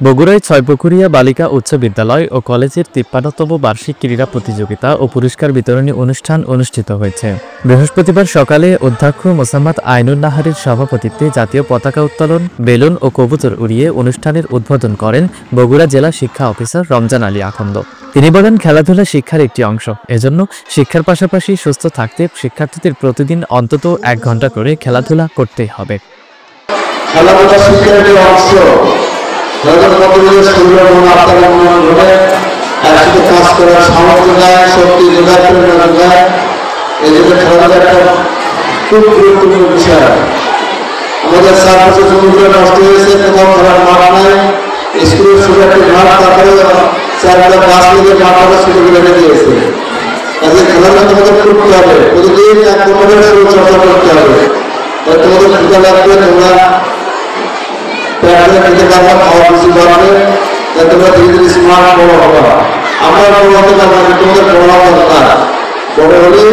বগুড়ায় ছয়পুকুরিয়া বালিকা উচ্চ বিদ্যালয় ও কলেজের ৫৩তম বার্ষিক ক্রীড়া প্রতিযোগিতা ও পুরস্কার বিতরণী অনুষ্ঠান অনুষ্ঠিত হয়েছে। বৃহস্পতিবার সকালে অধ্যক্ষ মোসাম্মদ আইনুন নাহারের সভাপতিত্বে জাতীয় পতাকা উত্তোলন, বেলুন ও কবুতর উড়িয়ে অনুষ্ঠানের উদ্বোধন করেন বগুড়া জেলা শিক্ষা অফিসার রমজান আলী আখন্দ। তিনি বলেন, খেলাধুলা শিক্ষার একটি অংশ, এজন্য শিক্ষার পাশাপাশি সুস্থ থাকতে শিক্ষার্থীদের প্রতিদিন অন্তত ১ ঘন্টা করে খেলাধুলা করতেই হবে। খেলাধুলা শিক্ষার একটি অংশ, যাদের মধ্যে শরীরের মন আত্মার উন্নয়ন ঘটে, একসাথে কাজ করার সামর্থ্য দেয়, শক্তি যোগায়, প্রেরণা যোগায়। এই জন্য খেলাধুলা একটা খুব গুরুত্বপূর্ণ বিষয়। আমাদের ৪ বছর জমিগুলো নষ্ট হয়েছে, কোথাও খেলার মাঠ নাই, স্কুলের শুধু একটি মাঠ, তারপরে ৪টা বাস মিলে মাঠটা শুরু করে রেখে দিয়েছে। কাজে খেলাধুলা তোমাদের করতে হবে, প্রতিদিন ১ ঘন্টা শরীর চর্চা করতে হবে। তোমাদের ক্ষুধা লাগবে, তোমরা খাওয়া বেশি বাড়বে, তোমরা ধীরে ধীরে স্মার্ট বড় হবে। আমরা বড় হতে পারবো, তোমাদের বড় হওয়া দরকার। বড় হলে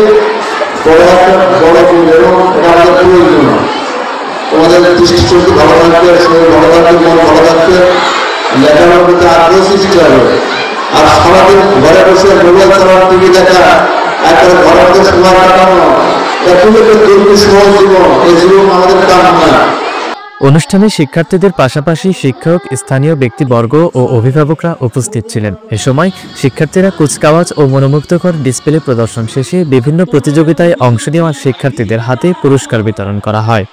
বড় একটা বড় এবং এটা আমাদের প্রয়োজন। তোমাদের দৃষ্টিশক্তি ভালো থাকবে, শরীর ভালো থাকবে, মন ভালো থাকবে, লেখানোর প্রতি আগ্রহ সৃষ্টি হবে। আর সারাদিন ঘরে বসে মোবাইল চালানো, টিভি দেখা, একটা ঘরের মধ্যে সময় কাটানো, এটা খুব একটা দুর্নীতি সহজ জীবন। এই জীবন আমাদের কাম না। অনুষ্ঠানে শিক্ষার্থীদের পাশাপাশি শিক্ষক, স্থানীয় ব্যক্তিবর্গ ও অভিভাবকরা উপস্থিত ছিলেন। এ সময় শিক্ষার্থীরা কুচকাওয়াজ ও মনোমুগ্ধকর ডিসপ্লে প্রদর্শন শেষে বিভিন্ন প্রতিযোগিতায় অংশ নেওয়া শিক্ষার্থীদের হাতে পুরস্কার বিতরণ করা হয়।